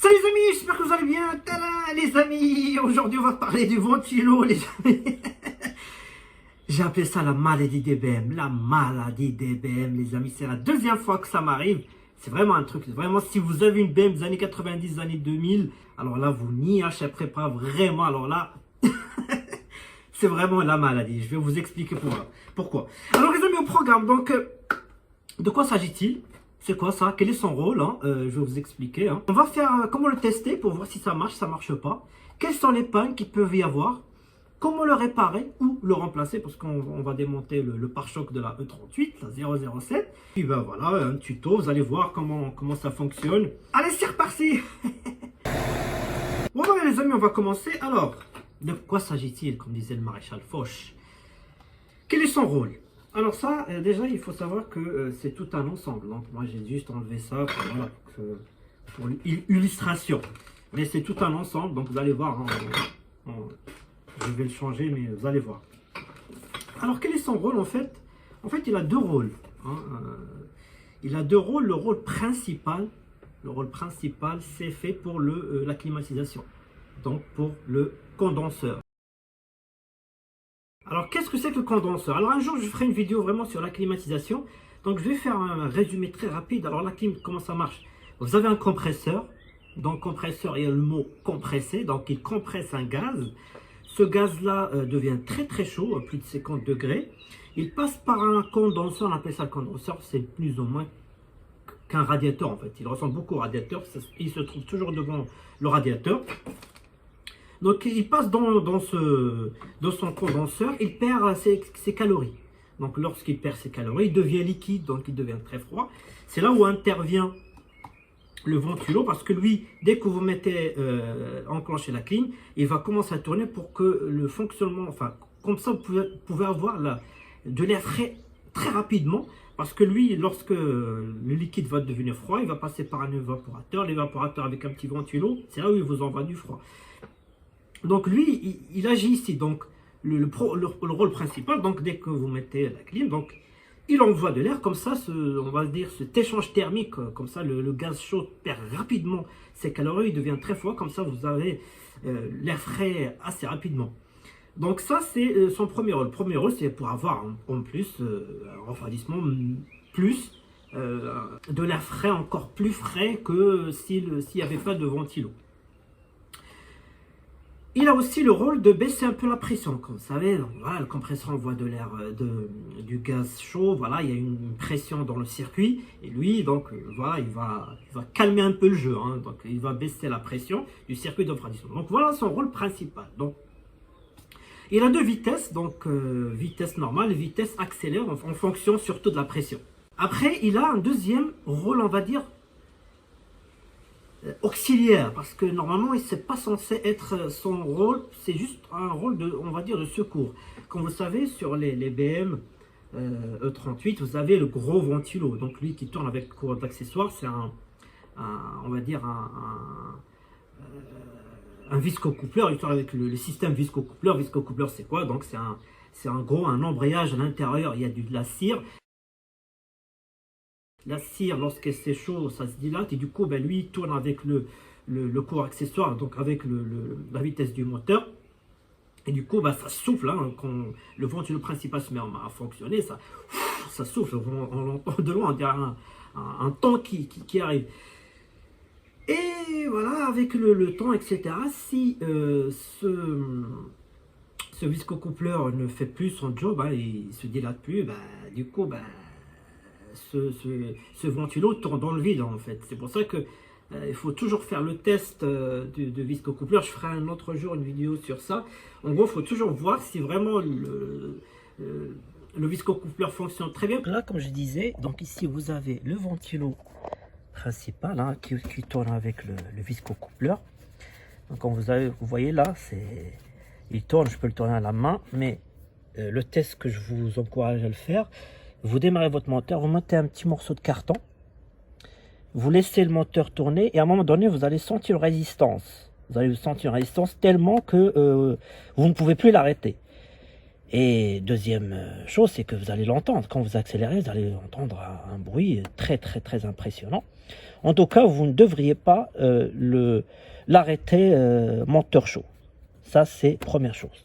Salut les amis, j'espère que vous allez bien. Tada, les amis, aujourd'hui on va parler du ventilo, les amis. J'ai appelé ça la maladie des BM, la maladie des BM, les amis. C'est la deuxième fois que ça m'arrive. C'est vraiment un truc, vraiment, si vous avez une BM des années 90, des années 2000, alors là, vous n'y échapperez pas vraiment. Alors là, c'est vraiment la maladie. Je vais vous expliquer pourquoi. Alors les amis, au programme, donc, de quoi s'agit-il? C'est quoi ça? Quel est son rôle, hein? Je vais vous expliquer. Hein. On va faire comment le tester pour voir si ça marche pas. Quelles sont les pannes qu'il peut y avoir? Comment le réparer ou le remplacer? Parce qu'on va démonter le pare-choc de la E38, la 007. Puis ben voilà, un tuto, vous allez voir comment ça fonctionne. Allez, c'est reparti. Bon voilà les amis, on va commencer. Alors, de quoi s'agit-il, comme disait le maréchal Foch? Quel est son rôle? Alors ça, déjà, il faut savoir que c'est tout un ensemble. Donc moi, j'ai juste enlevé ça pour l'illustration. Mais c'est tout un ensemble, donc vous allez voir. Hein, je vais le changer, mais vous allez voir. Alors, quel est son rôle, en fait? En fait, il a deux rôles. Hein, il a deux rôles. Le rôle principal, c'est fait pour la climatisation. Donc, pour le condenseur. Alors, qu'est-ce que c'est que le condenseur? Alors, un jour, je ferai une vidéo vraiment sur la climatisation. Donc, je vais faire un résumé très rapide. Alors, la clim, comment ça marche? Vous avez un compresseur. Dans le compresseur, il y a le mot compressé. Donc, il compresse un gaz. Ce gaz-là devient très très chaud, à plus de 50 degrés. Il passe par un condenseur. On appelle ça le condenseur. C'est plus ou moins qu'un radiateur, en fait. Il ressemble beaucoup au radiateur. Il se trouve toujours devant le radiateur. Donc, il passe dans son condenseur, il perd ses calories. Donc, lorsqu'il perd ses calories, il devient liquide, donc il devient très froid. C'est là où intervient le ventilo, parce que lui, dès que vous mettez enclencher la clim, il va commencer à tourner pour que le fonctionnement, enfin, comme ça, vous pouvez avoir de l'air frais très rapidement, parce que lui, lorsque le liquide va devenir froid, il va passer par un évaporateur. L'évaporateur avec un petit ventilo, c'est là où il vous envoie du froid. Donc lui, il agit ici, donc le rôle principal, donc dès que vous mettez la clim, donc il envoie de l'air, comme ça, on va dire cet échange thermique, comme ça le gaz chaud perd rapidement ses calories, il devient très froid, comme ça vous avez l'air frais assez rapidement. Donc ça c'est son premier rôle. Le premier rôle c'est pour avoir en plus un refroidissement plus, de l'air frais, encore plus frais que s'il n'y avait pas de ventilo. Il a aussi le rôle de baisser un peu la pression. Comme vous savez, donc, voilà, le compresseur envoie de l'air, du gaz chaud. Voilà, il y a une pression dans le circuit. Et lui, donc, voilà, il va calmer un peu le jeu. Hein, donc, il va baisser la pression du circuit de refroidissement. Donc, voilà son rôle principal. Donc, il a deux vitesses. Donc, vitesse normale et vitesse accélère en fonction surtout de la pression. Après, il a un deuxième rôle, on va dire, auxiliaire, parce que normalement il n'est pas censé être son rôle, c'est juste un rôle de, on va dire, de secours. Comme vous savez, sur les BM E38, vous avez le gros ventilo, donc lui qui tourne avec courant d'accessoires, c'est on va dire un viscocoupleur. Il tourne avec le système viscocoupleur. Viscocoupleur c'est quoi? Donc c'est en gros un embrayage à l'intérieur, il y a de la cire. La cire, lorsque c'est chaud, ça se dilate et du coup, ben, lui, il tourne avec le courant accessoire, donc avec la vitesse du moteur. Et du coup, ben, ça souffle, hein, quand le ventilo principal se met à fonctionner, ça souffle, on l'entend de loin, on dirait un temps qui arrive. Et voilà, avec le temps, etc., si ce viscocoupleur ne fait plus son job, hein, il ne se dilate plus, ben, du coup, ben, ce ventilo tourne dans le vide en fait. C'est pour ça que il faut toujours faire le test de viscocoupleur. Je ferai un autre jour une vidéo sur ça. En gros, il faut toujours voir si vraiment le viscocoupleur fonctionne très bien. Là, comme je disais, donc ici vous avez le ventilo principal, hein, qui tourne avec le viscocoupleur. Donc comme vous voyez là, il tourne, je peux le tourner à la main, mais le test que je vous encourage à le faire, vous démarrez votre moteur, vous mettez un petit morceau de carton, vous laissez le moteur tourner et à un moment donné, vous allez sentir une résistance. Vous allez sentir une résistance tellement que vous ne pouvez plus l'arrêter. Et deuxième chose, c'est que vous allez l'entendre. Quand vous accélérez, vous allez entendre un bruit très très très impressionnant. En tout cas, vous ne devriez pas l'arrêter moteur chaud. Ça, c'est première chose.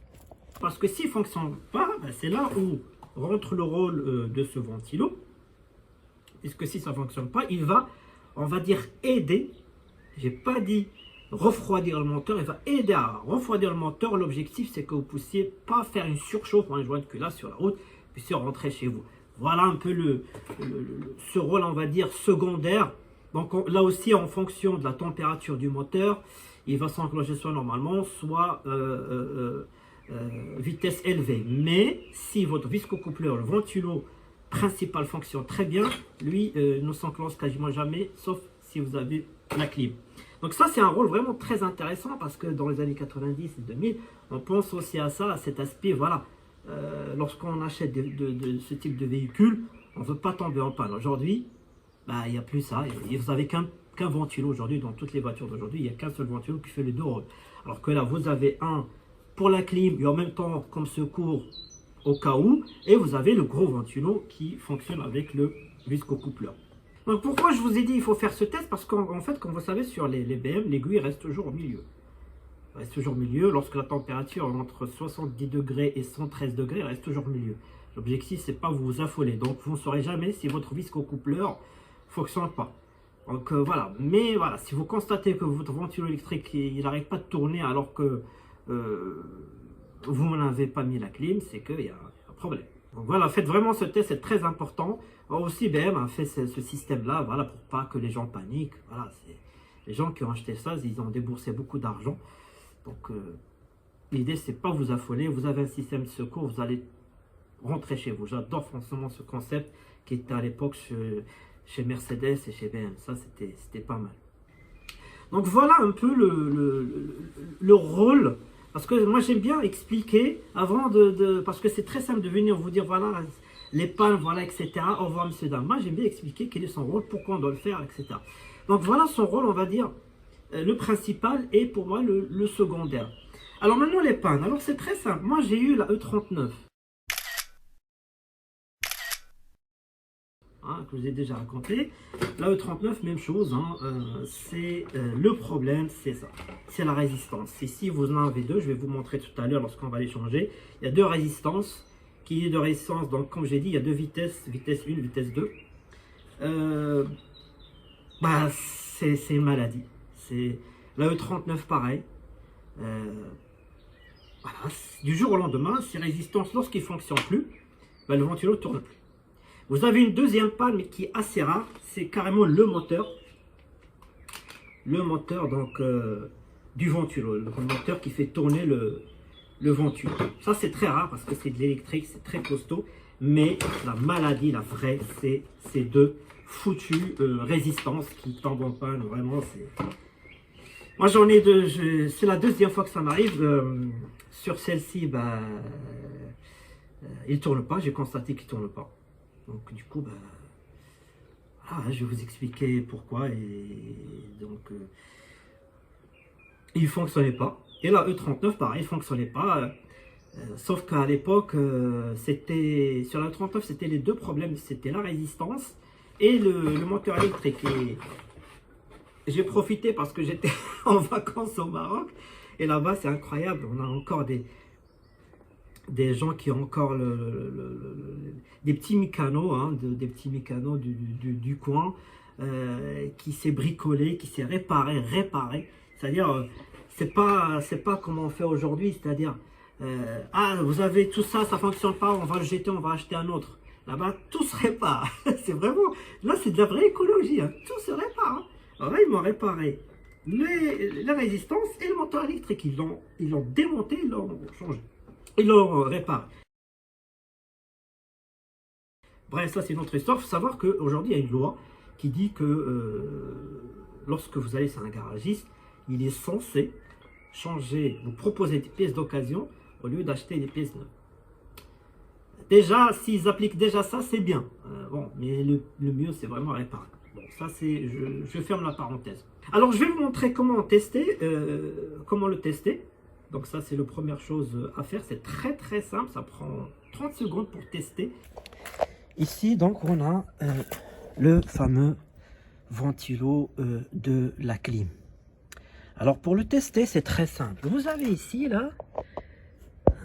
Parce que s'il ne fonctionne pas, ben, c'est là où rentre le rôle de ce ventilo. Puisque si ça ne fonctionne pas, il va, on va dire, aider. J'ai pas dit refroidir le moteur, il va aider à refroidir le moteur. L'objectif, c'est que vous ne puissiez pas faire une surchauffe ou un joint de culasse sur la route, puissiez rentrer chez vous. Voilà un peu ce rôle, on va dire, secondaire. Donc là aussi, en fonction de la température du moteur, il va s'enclencher soit normalement, soit vitesse élevée. Mais si votre viscocoupleur, le ventilo principal fonctionne très bien, lui ne s'enclenche quasiment jamais, sauf si vous avez la clim. Donc ça, c'est un rôle vraiment très intéressant parce que dans les années 90 et 2000, on pense aussi à ça, à cet aspect, voilà. Lorsqu'on achète de ce type de véhicule, on ne veut pas tomber en panne. Aujourd'hui, bah, il n'y a plus ça. Et vous n'avez qu'un ventilo aujourd'hui. Dans toutes les voitures d'aujourd'hui, il n'y a qu'un seul ventilo qui fait les deux rôles. Alors que là, vous avez un pour la clim et en même temps comme secours au cas où. Et vous avez le gros ventilo qui fonctionne avec le viscocoupleur. Donc pourquoi je vous ai dit il faut faire ce test? Parce qu'en fait, comme vous savez, sur les BM, l'aiguille reste toujours au milieu. Elle reste toujours au milieu. Lorsque la température est entre 70 degrés et 113 degrés, elle reste toujours au milieu. L'objectif, c'est pas vous affoler. Donc vous ne saurez jamais si votre viscocoupleur ne fonctionne pas. Donc voilà. Mais voilà, si vous constatez que votre ventilo électrique, il n'arrête pas de tourner alors que vous n'avez pas mis la clim, c'est qu'il y a un problème. Donc voilà, faites vraiment ce test, c'est très important. Aussi, BM a fait ce système-là, voilà, pour pas que les gens paniquent. Voilà, les gens qui ont acheté ça, ils ont déboursé beaucoup d'argent. Donc, l'idée, c'est pas vous affoler. Vous avez un système de secours, vous allez rentrer chez vous. J'adore franchement ce concept qui était à l'époque chez Mercedes et chez BM. Ça, c'était pas mal. Donc, voilà un peu le rôle. Parce que moi, j'aime bien expliquer avant parce que c'est très simple de venir vous dire, voilà, les pannes, voilà, etc. Au revoir, monsieur, dame. Moi, j'aime bien expliquer quel est son rôle, pourquoi on doit le faire, etc. Donc, voilà son rôle, on va dire, le principal et pour moi, le secondaire. Alors, maintenant, les pannes. Alors, c'est très simple. Moi, j'ai eu la E39. Hein, que je vous ai déjà raconté. La E39, même chose. Hein, c'est le problème, c'est ça. C'est la résistance. Ici, vous en avez deux. Je vais vous montrer tout à l'heure lorsqu'on va les changer. Il y a deux résistances. Qui est de résistance, donc comme j'ai dit, il y a deux vitesses, vitesse 1, vitesse 2. Bah, c'est une maladie. C'est la E39 pareil. Voilà, du jour au lendemain, ces résistances, lorsqu'ils ne fonctionnent plus, bah, le ventilo ne tourne plus. Vous avez une deuxième panne, mais qui est assez rare, c'est carrément le moteur. Le moteur donc du ventilo, le moteur qui fait tourner le ventilo. Ça, c'est très rare parce que c'est de l'électrique, c'est très costaud. Mais la maladie, la vraie, c'est ces deux foutues résistances qui tombent en panne. Vraiment, c'est... Moi, j'en ai deux. C'est la deuxième fois que ça m'arrive. Sur celle-ci, bah, il ne tourne pas. J'ai constaté qu'il ne tourne pas. Donc, du coup, bah, je vais vous expliquer pourquoi. Et donc, il ne fonctionnait pas. Et la E39, pareil, ne fonctionnait pas. Sauf qu'à l'époque, sur la E39, c'était les deux problèmes. C'était la résistance et le moteur électrique. Et j'ai profité parce que j'étais en vacances au Maroc. Et là-bas, c'est incroyable. On a encore des gens qui ont encore des petits mécanos, hein, des petits mécanos du coin, qui s'est bricolé, qui s'est réparé. C'est-à-dire... c'est pas comme on fait aujourd'hui, c'est-à-dire, vous avez tout ça, ça fonctionne pas, on va le jeter, on va acheter un autre. Là-bas, tout se répare. C'est vraiment, là, c'est de la vraie écologie, hein. Tout se répare. Hein. Alors là, ils m'ont réparé la résistance et le moteur électrique. Ils l'ont démonté, ils l'ont changé. Ils l'ont réparé. Bref, ça, c'est une autre histoire. Il faut savoir qu'aujourd'hui, il y a une loi qui dit que lorsque vous allez chez un garagiste, il est censé changer, vous proposer des pièces d'occasion au lieu d'acheter des pièces neuves. Déjà, s'ils appliquent déjà ça, c'est bien. Bon, mais le mieux, c'est vraiment réparer. Bon, ça, c'est, je ferme la parenthèse. Alors, je vais vous montrer comment tester, comment le tester. Donc ça, c'est la première chose à faire. C'est très très simple, ça prend 30 secondes pour tester. Ici, donc, on a le fameux ventilo de la clim. Alors, pour le tester, c'est très simple. Vous avez ici, là,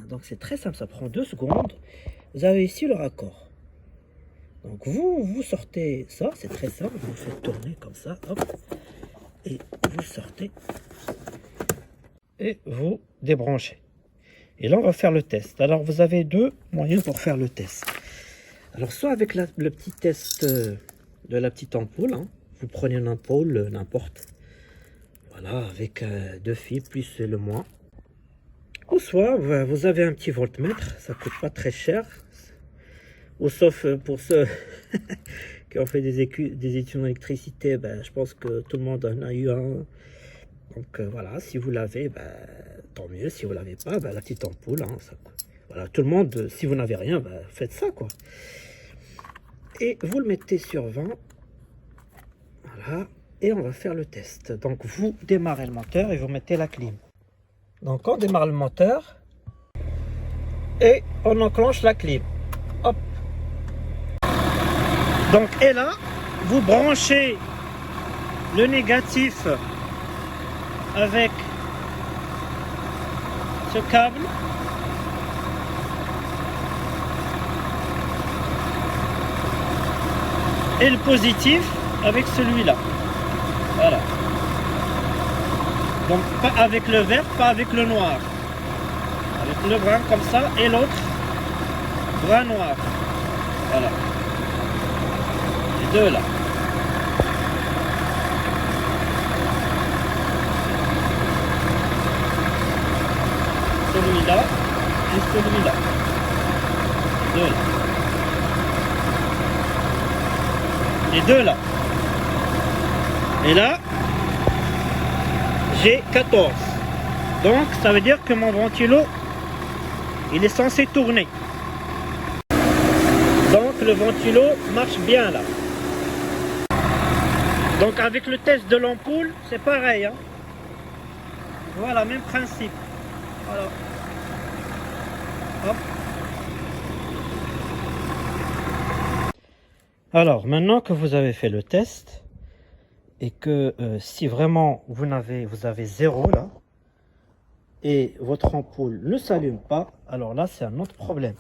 donc c'est très simple, ça prend 2 secondes. Vous avez ici le raccord. Donc, vous sortez ça, c'est très simple. Vous faites tourner comme ça, hop, et vous sortez et vous débranchez. Et là, on va faire le test. Alors, vous avez 2 moyens pour faire le test. Alors, soit avec le petit test de la petite ampoule, hein. Vous prenez une ampoule, n'importe. Voilà, avec 2 fils plus le moins. Ou soit, vous avez un petit voltmètre, ça coûte pas très cher. Ou sauf pour ceux qui ont fait des études en électricité, ben, je pense que tout le monde en a eu un. Donc voilà, si vous l'avez, ben, tant mieux. Si vous l'avez pas, ben, la petite ampoule, hein, ça, voilà, tout le monde, si vous n'avez rien, ben, faites ça, quoi. Et vous le mettez sur 20. Voilà. Et on va faire le test. Donc vous démarrez le moteur et vous mettez la clim. Donc on démarre le moteur et on enclenche la clim. Hop. Donc et là, vous branchez le négatif avec ce câble. Et le positif avec celui-là. Voilà. Donc pas avec le vert, pas avec le noir. Avec le brun comme ça et l'autre brun noir. Voilà. Les deux là. Celui-là et celui-là. Les deux là. Les deux là. Et là, j'ai 14. Donc, ça veut dire que mon ventilo, il est censé tourner. Donc, le ventilo marche bien là. Donc, avec le test de l'ampoule, c'est pareil. Hein. Voilà, même principe. Voilà. Hop. Alors, maintenant que vous avez fait le test, et que si vraiment vous avez 0 là, et votre ampoule ne s'allume pas, alors là c'est un autre problème.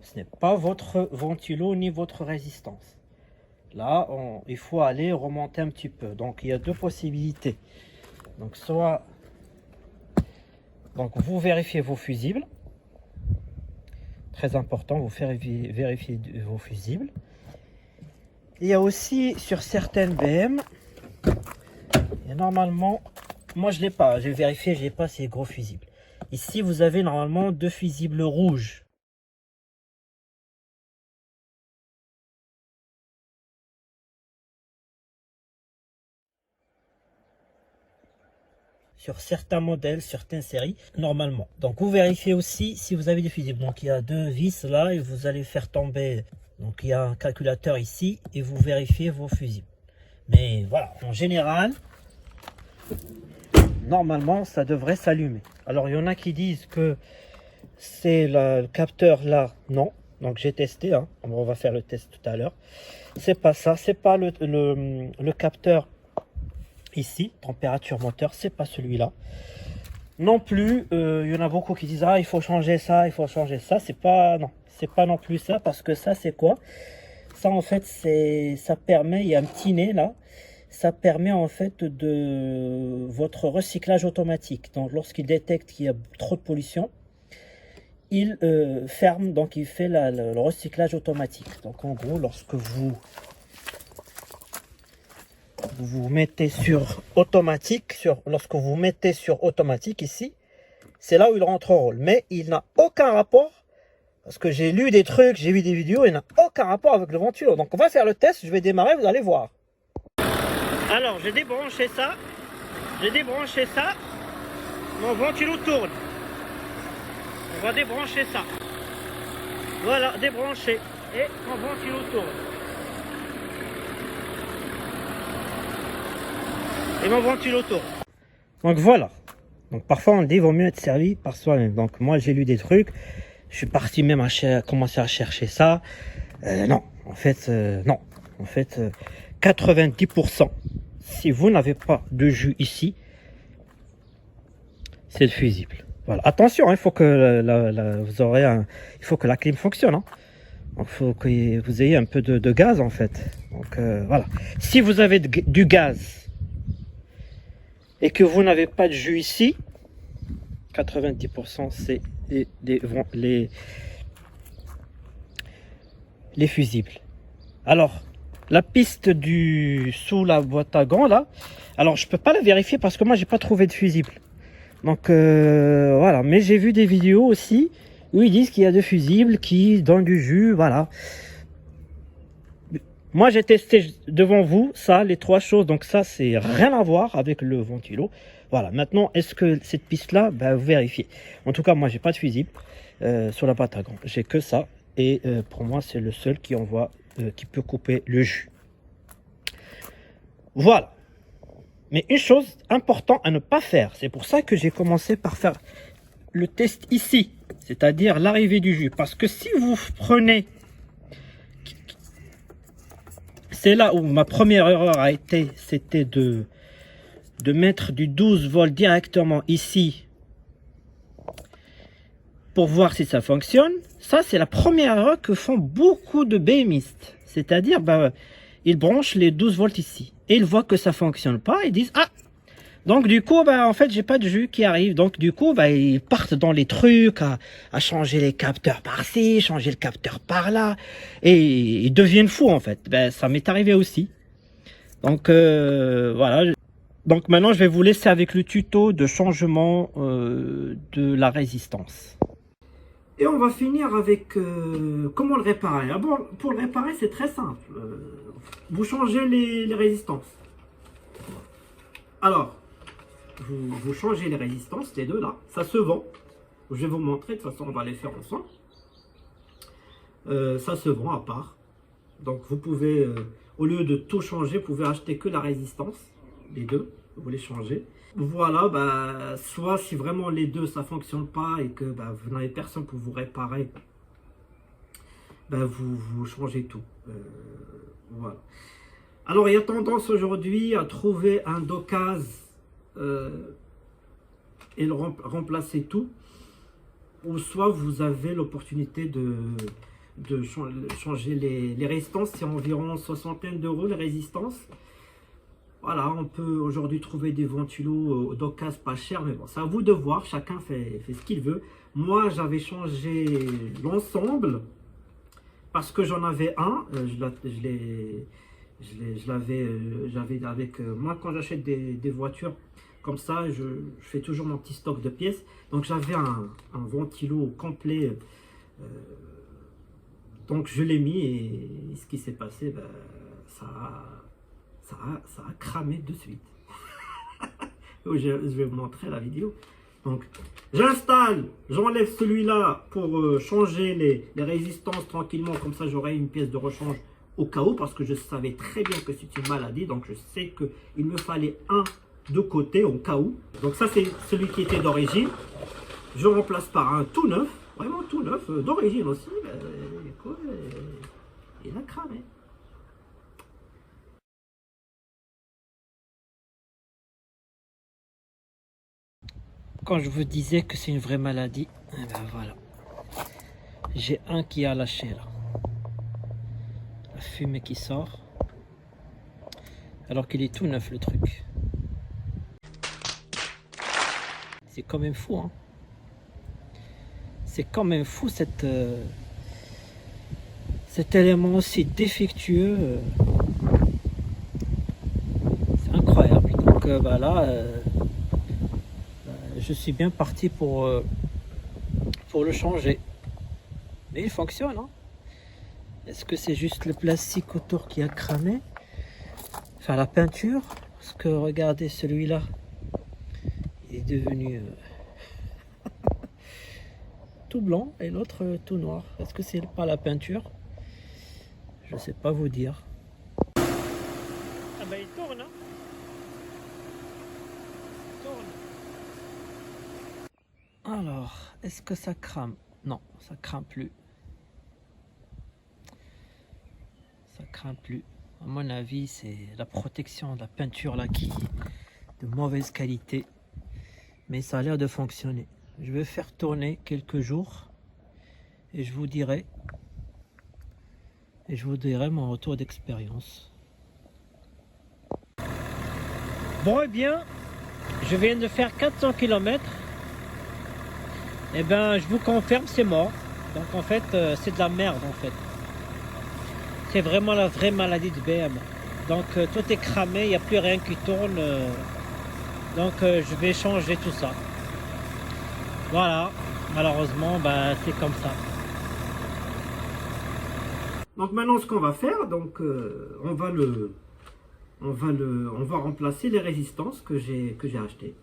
Ce n'est pas votre ventilo ni votre résistance. Là, il faut aller remonter un petit peu. Donc il y a 2 possibilités. Donc soit vous vérifiez vos fusibles. Très important, vous vérifier vos fusibles. Il y a aussi sur certaines BM, et normalement, moi je l'ai pas, j'ai vérifié, je n'ai pas ces gros fusibles. Ici vous avez normalement 2 fusibles rouges. Sur certains modèles, certaines séries, normalement. Donc vous vérifiez aussi si vous avez des fusibles. Donc il y a 2 vis là et vous allez faire tomber. Donc il y a un calculateur ici et vous vérifiez vos fusibles. Mais voilà, en général, normalement ça devrait s'allumer. Alors il y en a qui disent que c'est le capteur là, non. Donc j'ai testé, hein. On va faire le test tout à l'heure. C'est pas ça, c'est pas le capteur ici, température moteur, c'est pas celui-là. Non plus, il y en a beaucoup qui disent ah il faut changer ça, il faut changer ça. C'est pas non, c'est pas non plus ça parce que ça c'est quoi? Ça en fait ça permet, il y a un petit nez là. Ça permet en fait de votre recyclage automatique. Donc lorsqu'il détecte qu'il y a trop de pollution, il ferme, donc il fait le recyclage automatique. Donc en gros, lorsque vous mettez sur automatique, lorsque vous mettez sur automatique ici, c'est là où il rentre en rôle. Mais il n'a aucun rapport, parce que j'ai lu des trucs, j'ai vu des vidéos, il n'a aucun rapport avec le ventilo. Donc on va faire le test, je vais démarrer, vous allez voir. Alors, j'ai débranché ça. Mon ventilo tourne. On va débrancher ça. Voilà, débranché. Et mon ventilo tourne. Et mon ventilo tourne. Donc voilà. Donc parfois on dit vaut mieux être servi par soi-même. Donc moi j'ai lu des trucs, je suis parti même à commencer à chercher ça. Non, en fait, non. En fait, 90%, si vous n'avez pas de jus ici, c'est fusible. Voilà. Attention, il faut que vous aurez il faut que la clim fonctionne. Hein. Donc il faut que vous ayez un peu de gaz en fait. Donc voilà. Si vous avez du gaz et que vous n'avez pas de jus ici, 90% c'est les fusibles. Alors, la piste sous la boîte à gants là, alors je peux pas la vérifier parce que moi j'ai pas trouvé de fusible. Donc voilà, mais j'ai vu des vidéos aussi où ils disent qu'il y a de fusibles qui donnent du jus, voilà. Moi j'ai testé devant vous ça, les trois choses, donc ça c'est rien à voir avec le ventilo. Voilà, maintenant est-ce que cette piste là, ben, vous vérifiez. En tout cas moi j'ai pas de fusible sur la boîte à gants, j'ai que ça et pour moi c'est le seul qui envoie, qui peut couper le jus. Voilà. Mais une chose importante à ne pas faire, c'est pour ça que j'ai commencé par faire le test ici, c'est-à-dire l'arrivée du jus. Parce que si vous prenez, c'est là où ma première erreur a été, c'était de mettre du 12 volts directement ici pour voir si ça fonctionne. Ça, c'est la première erreur que font beaucoup de BMistes. C'est-à-dire, bah, ils branchent les 12 volts ici. Et ils voient que ça fonctionne pas. Ils disent, ah, donc du coup, bah, en fait, j'ai pas de jus qui arrive. Donc du coup, bah, ils partent dans les trucs, à changer les capteurs par-ci, changer le capteur par-là. Et ils deviennent fous, en fait. Bah, ça m'est arrivé aussi. Donc voilà. Donc maintenant, je vais vous laisser avec le tuto de changement de la résistance. Et on va finir avec comment le réparer. Ah bon, pour le réparer, c'est très simple. Vous changez les résistances. Alors, vous changez les résistances, les deux là. Ça se vend. Je vais vous montrer, de toute façon, on va les faire ensemble. Ça se vend à part. Donc, vous pouvez, au lieu de tout changer, vous pouvez acheter que la résistance. Les deux, vous les changez. Voilà, bah, soit si vraiment les deux ça fonctionne pas et que bah, vous n'avez personne pour vous réparer, bah, vous changez tout. Voilà. Alors il y a tendance aujourd'hui à trouver un docase et le remplacer tout, ou soit vous avez l'opportunité de changer les résistances. C'est environ 60 € les résistances. Voilà, on peut aujourd'hui trouver des ventilos d'occasion pas cher, mais bon, c'est à vous de voir, chacun fait ce qu'il veut. Moi, j'avais changé l'ensemble parce que j'en avais un, j'avais avec moi quand j'achète des voitures comme ça, je fais toujours mon petit stock de pièces. Donc j'avais un ventilo complet, donc je l'ai mis et ce qui s'est passé, ben, ça a cramé de suite. Je vais vous montrer la vidéo. Donc, j'installe, j'enlève celui-là pour changer les résistances tranquillement. Comme ça, j'aurai une pièce de rechange au cas où, parce que je savais très bien que c'est une maladie. Donc, je sais qu'il me fallait un de côté au cas où. Donc, ça, c'est celui qui était d'origine. Je remplace par un tout neuf, vraiment tout neuf, d'origine aussi. Il a cramé. Quand je vous disais que c'est une vraie maladie, eh ben voilà. J'ai un qui a lâché là. La fumée qui sort. Alors qu'il est tout neuf le truc. C'est quand même fou, hein. C'est quand même fou cet élément aussi défectueux. C'est incroyable. Donc bah là... je suis bien parti pour le changer. Mais il fonctionne. Hein. Est-ce que c'est juste le plastique autour qui a cramé? Enfin la peinture. Parce que regardez celui-là. Il est devenu tout blanc et l'autre tout noir. Est-ce que c'est pas la peinture? Je sais pas vous dire. Ah bah il tourne, hein. Il tourne. Alors, est-ce que ça crame? Non, ça crame plus. Ça craint plus. À mon avis, c'est la protection de la peinture là qui est de mauvaise qualité. Mais ça a l'air de fonctionner. Je vais faire tourner quelques jours et je vous dirai mon retour d'expérience. Bon, eh bien, je viens de faire 400 km. Eh ben, je vous confirme, c'est mort. Donc en fait, c'est de la merde en fait. C'est vraiment la vraie maladie de BM. Donc tout est cramé, il n'y a plus rien qui tourne. Donc je vais changer tout ça. Voilà, malheureusement, bah, c'est comme ça. Donc maintenant, ce qu'on va faire, donc on va remplacer les résistances que j'ai achetées.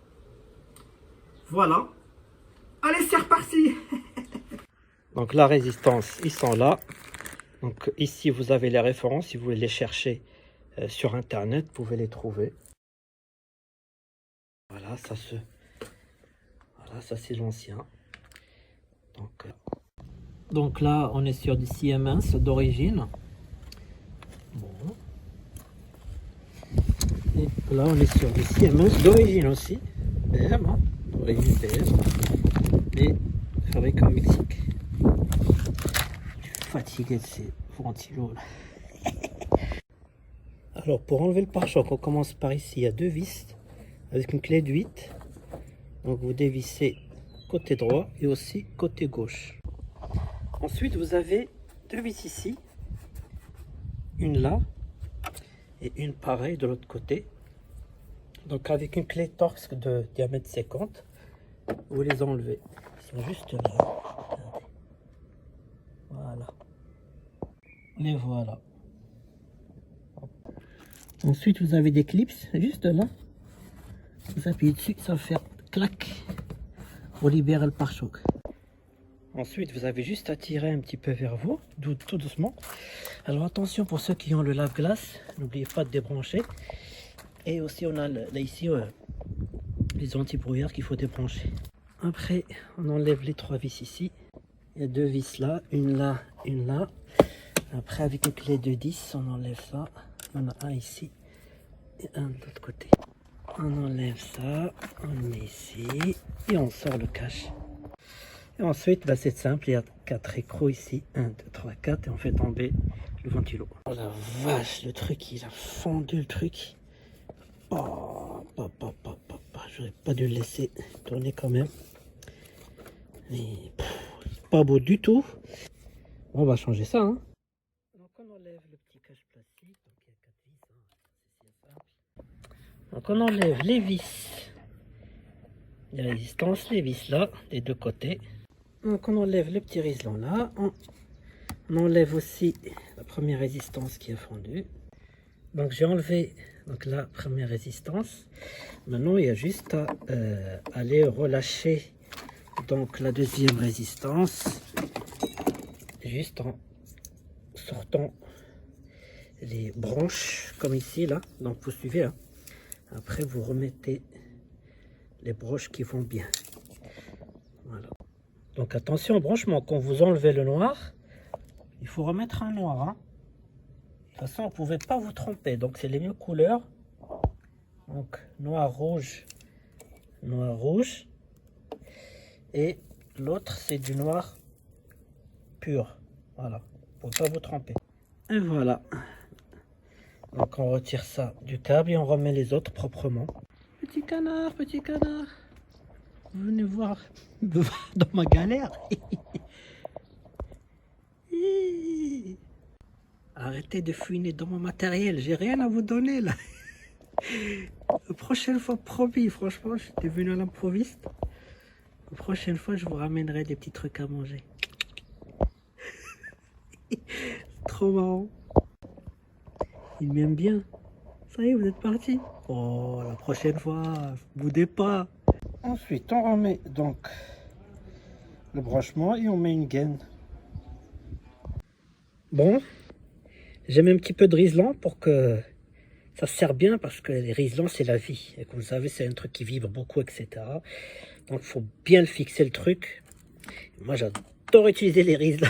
Voilà. Allez, c'est reparti. Donc la résistance, ils sont là. Donc ici, vous avez les références. Si vous voulez les chercher sur Internet, vous pouvez les trouver. Voilà, ça c'est l'ancien. Donc là, on est sur du Siemens d'origine. Bon. Et là, on est sur du Siemens d'origine aussi. BM, hein, d'origine BM. Mais fabriqué au Mexique. Je suis fatigué de ces ventilos là. Alors pour enlever le pare-choc, on commence par ici. Il y a deux vis avec une clé de 8. Donc vous dévissez côté droit et aussi côté gauche. Ensuite vous avez deux vis ici. Une là et une pareille de l'autre côté. Donc avec une clé Torx de diamètre 50, vous les enlevez. Ils sont juste là. Regardez. Voilà. Les voilà. Ensuite vous avez des clips juste là. Vous appuyez dessus, ça va faire clac pour libérer le pare-choc. Ensuite vous avez juste à tirer un petit peu vers vous, tout doucement. Alors attention pour ceux qui ont le lave-glace, n'oubliez pas de débrancher. Et aussi on a là ici les anti-brouillards qu'il faut débrancher. Après on enlève les trois vis ici. Il y a deux vis là, une là, une là. Après avec une clé de 10 on enlève ça. Il y en a un ici et un de l'autre côté. On enlève ça, on le met ici et on sort le cache. Et ensuite bah, c'est simple, il y a 4 écrous ici, 1, 2, 3, 4 et on fait tomber le ventilo. Oh la vache, le truc il a fondu le truc. Oh, j'aurais pas dû le laisser tourner quand même. Mais c'est pas beau du tout. Bon, on va changer ça. Hein. Donc on enlève le petit cache plastique. Donc il y a 4 vis. Hein. C'est simple. Donc on enlève les vis. Les résistances, les vis là, des deux côtés. Donc on enlève le petit riselon là. On enlève aussi la première résistance qui a fondu. Donc j'ai enlevé donc la première résistance. Maintenant il y a juste à aller relâcher donc la deuxième résistance, juste en sortant les branches comme ici là. Donc vous suivez hein. Après vous remettez les broches qui vont bien. Voilà. Donc attention au branchement, quand vous enlevez le noir, il faut remettre un noir. Hein. De toute façon, vous ne pouvez pas vous tromper. Donc, c'est les mêmes couleurs. Donc, noir, rouge. Et l'autre, c'est du noir pur. Voilà. Pour ne pas vous tromper. Et voilà. Donc, on retire ça du câble et on remet les autres proprement. Petit canard, petit canard. Venez voir dans ma galère. Arrêtez de fouiner dans mon matériel, j'ai rien à vous donner là. La prochaine fois, promis, franchement, j'étais venu à l'improviste. La prochaine fois, je vous ramènerai des petits trucs à manger. Trop marrant. Il m'aime bien. Ça y est, vous êtes parti. Oh, la prochaine fois, boudez pas. Ensuite, on remet donc le branchement et on met une gaine. Bon. J'ai mis un petit peu de riselant pour que Ça sert bien parce que les riselants, c'est la vie. Et comme vous savez, c'est un truc qui vibre beaucoup, etc. Donc, il faut bien le fixer, le truc. Moi, j'adore utiliser les riselants.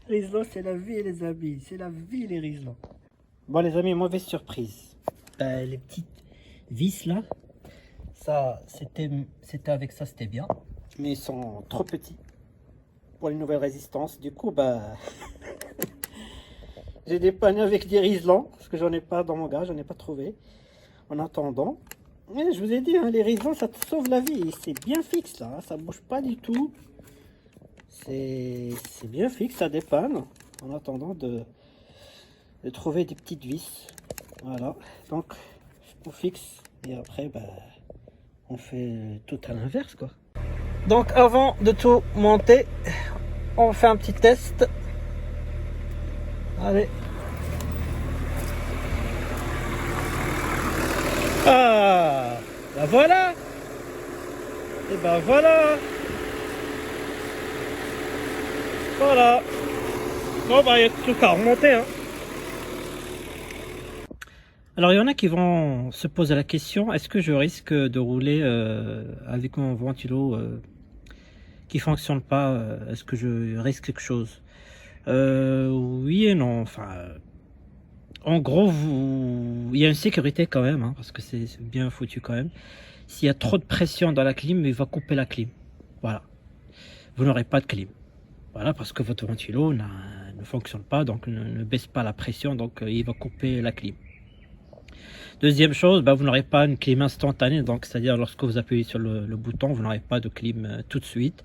Les riselants, c'est la vie, les amis. C'est la vie, les riselants. Bon, les amis, mauvaise surprise. Les petites vis, là, ça, c'était avec ça, c'était bien. Mais ils sont trop petits pour les nouvelles résistances. Du coup, j'ai dépanné avec des riselants, parce que j'en ai pas dans mon garage, j'en ai pas trouvé. En attendant, mais je vous ai dit, hein, les riselants, ça te sauve la vie. C'est bien fixe là, hein, ça bouge pas du tout. C'est bien fixe, ça dépanne. En attendant de trouver des petites vis. Voilà, donc on fixe et après, on fait tout à l'inverse, quoi. Donc avant de tout monter, on fait un petit test. Allez. Ah, ben voilà. Et ben voilà. Voilà. Bon, il y a tout qu'à remonter, hein. Alors il y en a qui vont se poser la question, est-ce que je risque de rouler avec mon ventilo qui fonctionne pas, est-ce que je risque quelque chose? Oui et non, enfin en gros il y a une sécurité quand même, hein, parce que c'est bien foutu quand même. S'il y a trop de pression dans la clim, il va couper la clim, voilà, vous n'aurez pas de clim, voilà, parce que votre ventilo ne fonctionne pas, donc ne baisse pas la pression, donc il va couper la clim. Deuxième chose, vous n'aurez pas une clim instantanée, donc c'est-à-dire lorsque vous appuyez sur le bouton, vous n'aurez pas de clim tout de suite.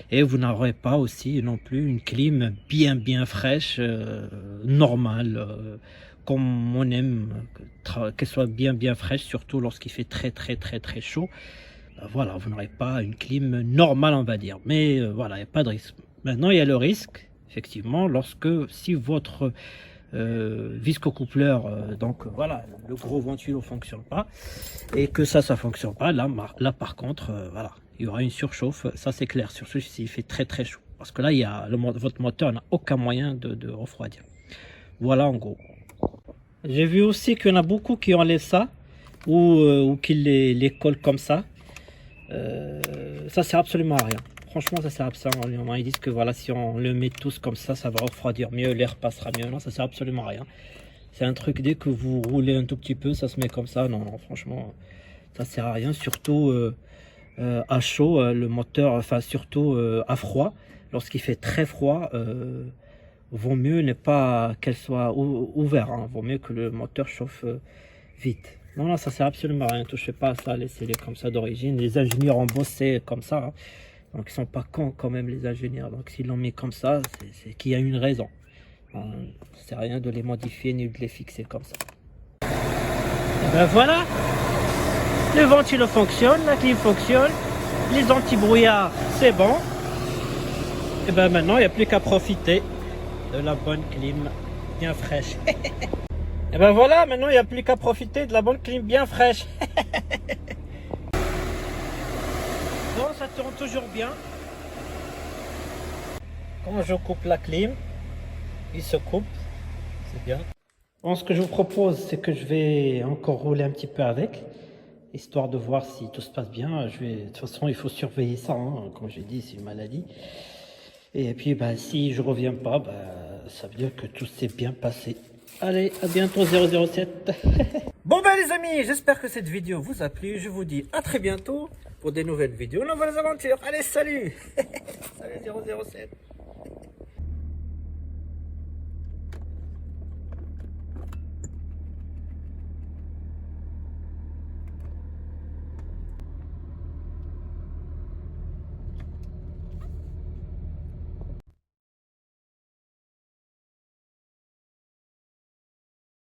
Et vous n'aurez pas aussi non plus une clim bien fraîche, normale, comme on aime qu'elle soit bien fraîche, surtout lorsqu'il fait très chaud. Voilà, vous n'aurez pas une clim normale, on va dire. Mais voilà, il n'y a pas de risque. Maintenant, il y a le risque, effectivement, si votre visco-coupleur, donc voilà, le gros ventilo fonctionne pas et que ça fonctionne pas, là par contre, voilà, il y aura une surchauffe, ça c'est clair, surtout s'il fait très chaud, parce que là votre moteur n'a aucun moyen de refroidir. Voilà en gros. J'ai vu aussi qu'il y en a beaucoup qui enlèvent ça ou qui les collent comme ça. Ça sert absolument à rien. Franchement, ça sert absolument à rien. Ils disent que voilà, si on le met tous comme ça va refroidir mieux, l'air passera mieux. Non, ça sert absolument à rien. C'est un truc, dès que vous roulez un tout petit peu, ça se met comme ça. Non, franchement, ça sert à rien. Surtout à chaud, le moteur, enfin surtout à froid. Lorsqu'il fait très froid, vaut mieux ne pas qu'elle soit ouverte. Hein. Vaut mieux que le moteur chauffe vite. Non, ça sert absolument à rien. Touchez pas à ça, laissez-les comme ça d'origine. Les ingénieurs ont bossé comme ça. Hein. Donc ils sont pas cons quand même, les ingénieurs. Donc s'ils l'ont mis comme ça, c'est qu'il y a une raison. C'est rien de les modifier ni de les fixer comme ça. Et ben voilà, le ventilo fonctionne, la clim fonctionne, les anti-brouillards c'est bon. Et ben maintenant il n'y a plus qu'à profiter de la bonne clim bien fraîche. Et ben voilà, maintenant il n'y a plus qu'à profiter de la bonne clim bien fraîche. Bon, ça tourne toujours bien. Quand je coupe la clim, il se coupe, c'est bien. Bon, ce que je vous propose, c'est que je vais encore rouler un petit peu avec, histoire de voir si tout se passe bien. De toute façon, il faut surveiller ça, hein. Comme j'ai dit, c'est une maladie. Et puis, si je reviens pas, ça veut dire que tout s'est bien passé. Allez, à bientôt 007. Bon les amis, j'espère que cette vidéo vous a plu. Je vous dis à très bientôt pour des nouvelles vidéos, nouvelles aventures. Allez, salut. Salut 007.